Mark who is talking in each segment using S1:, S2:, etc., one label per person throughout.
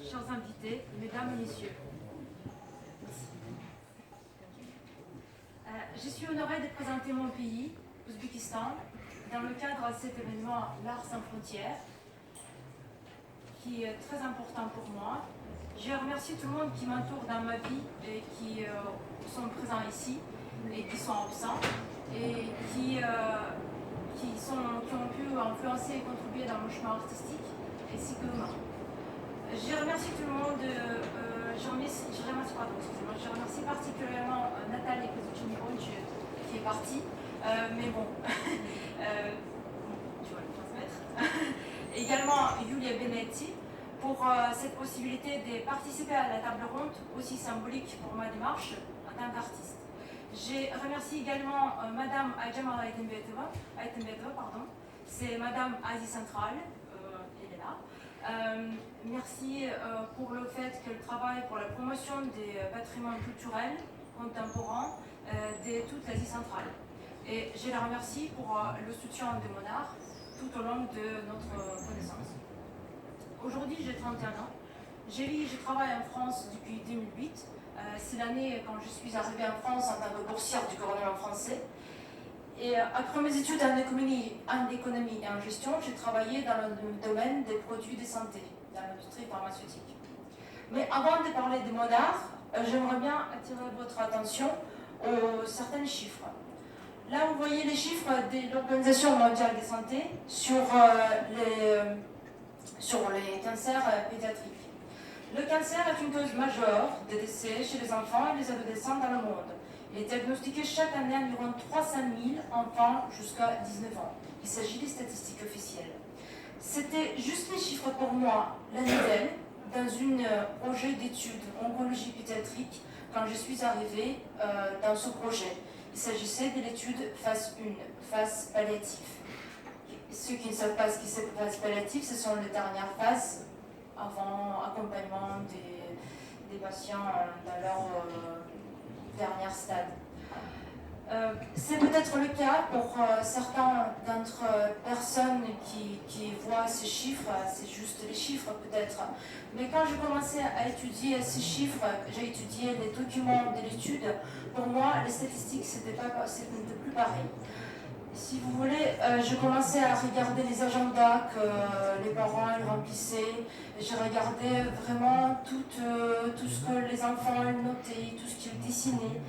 S1: chers invités, mesdames et messieurs. Je suis honorée de présenter mon pays, l'Ouzbékistan, dans le cadre de cet événement L'Art sans frontières, qui est très important pour moi. Je remercie tout le monde qui m'entoure dans ma vie et qui sont présents ici et qui sont absents et qui ont pu influencer et contribuer dans mon chemin artistique ainsi que humain. Je remercie tout le monde, je remercie particulièrement Nathalie Kozuchini-Bonch qui est partie, mais bon, tu vas le transmettre. Également Yulia Benetti pour cette possibilité de participer à la table ronde aussi symbolique pour ma démarche en tant qu'artiste. Je remercie également Madame Ajamala Aytenbetova, c'est Madame Asie Centrale, elle est là. Merci pour le fait qu'elle travaille pour la promotion des patrimoines culturels contemporains de toute l'Asie centrale. Et je la remercie pour le soutien de mon art tout au long de notre connaissance. Aujourd'hui, j'ai 31 ans. Je travaille en France depuis 2008. C'est l'année quand je suis arrivée en France en tant que boursière du gouvernement français. Et après mes études en économie et en gestion, j'ai travaillé dans le domaine des produits de santé, dans l'industrie pharmaceutique. Mais avant de parler de mon art, j'aimerais bien attirer votre attention aux certains chiffres. Là, vous voyez les chiffres de l'Organisation mondiale de santé sur les cancers pédiatriques. Le cancer est une cause majeure de décès chez les enfants et les adolescents dans le monde. Il est diagnostiqué chaque année environ 300 000 enfants jusqu'à 19 ans. Il s'agit des statistiques officielles. C'était juste les chiffres pour moi l'année dernière dans un projet d'études oncologie pédiatrique quand je suis arrivée dans ce projet. Il s'agissait de l'étude phase 1, phase palliative. Ceux qui ne savent pas ce qui c'est phase palliative, ce sont les dernières phases avant accompagnement des patients dans leur dernier stade. C'est peut-être le cas pour certains d'entre personnes qui voient ces chiffres, c'est juste les chiffres peut-être. Mais quand j'ai commencé à étudier ces chiffres, j'ai étudié les documents de l'étude, pour moi les statistiques c'était plus pareil. Si vous voulez, je commençais à regarder les agendas que les parents ils remplissaient. Je regardais vraiment tout ce que les enfants notaient, tout ce qu'ils dessinaient.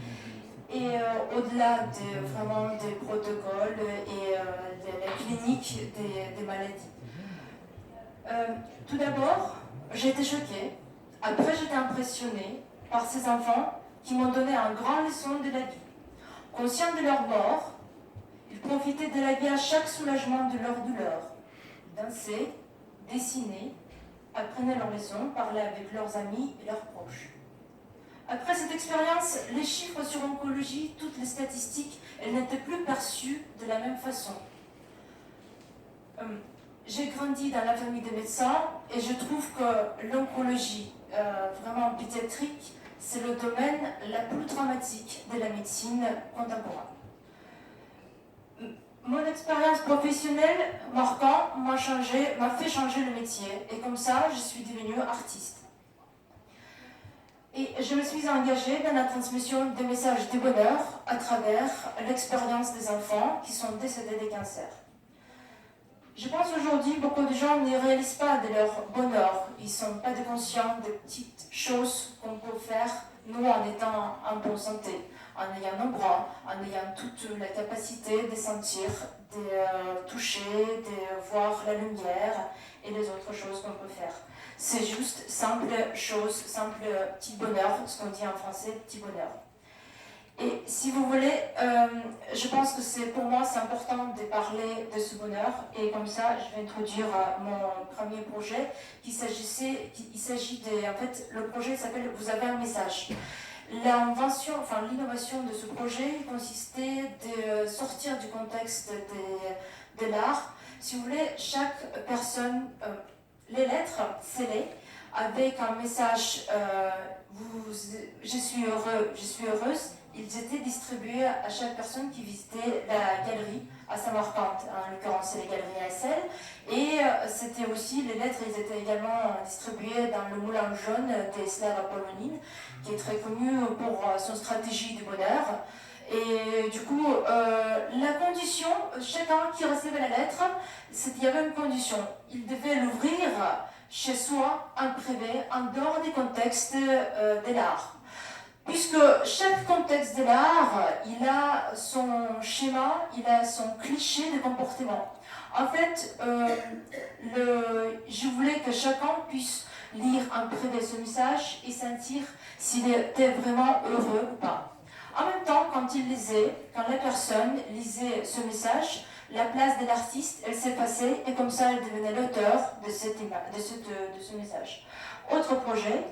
S1: Et au-delà vraiment des protocoles et de la clinique des maladies. Tout d'abord, j'ai été choquée. Après, j'étais impressionnée par ces enfants qui m'ont donné un grand leçon de la vie. Conscients de leur mort, ils profitaient de la vie à chaque soulagement de leur douleur. Ils dansaient, dessinaient, apprenaient leurs leçons, parlaient avec leurs amis et leurs proches. Après cette expérience, les chiffres sur l'oncologie, toutes les statistiques, elles n'étaient plus perçues de la même façon. J'ai grandi dans la famille des médecins et je trouve que l'oncologie, vraiment pédiatrique, c'est le domaine le plus dramatique de la médecine contemporaine. Mon expérience professionnelle marquante m'a fait changer le métier et comme ça, je suis devenue artiste. Et je me suis engagée dans la transmission des messages de bonheur à travers l'expérience des enfants qui sont décédés des cancers. Je pense aujourd'hui beaucoup de gens ne réalisent pas de leur bonheur. Ils ne sont pas conscients des petites choses qu'on peut faire, nous, en étant en bonne santé, en ayant nos bras, en ayant toute la capacité de sentir, de toucher, de voir la lumière et les autres choses qu'on peut faire. C'est juste simple chose, simple petit bonheur, ce qu'on dit en français, petit bonheur. Et si vous voulez, je pense que pour moi c'est important de parler de ce bonheur et comme ça je vais introduire mon premier projet il s'agit de, en fait le projet s'appelle Vous avez un message. L'innovation de ce projet consistait de sortir du contexte de l'art. Si vous voulez, chaque personne, les lettres scellées avec un message je suis heureux, je suis heureuse, ils étaient distribués à chaque personne qui visitait la galerie à Samarkand, en l'occurrence c'est les galeries ASL, et c'était aussi, les lettres, ils étaient également distribuées dans le moulin jaune des Slaves Apollonin, qui est très connu pour son stratégie du bonheur. Et du coup, la condition, chacun qui recevait la lettre, il y avait une condition, il devait l'ouvrir chez soi, en privé, en dehors des contextes de l'art. Puisque chaque contexte de l'art, il a son schéma, il a son cliché de comportement. En fait, je voulais que chacun puisse lire en privé ce message et sentir s'il était vraiment heureux ou pas. En même temps, quand la personne lisait ce message, la place de l'artiste, elle s'effaçait et comme ça, elle devenait l'auteur de ce message. Autre projet,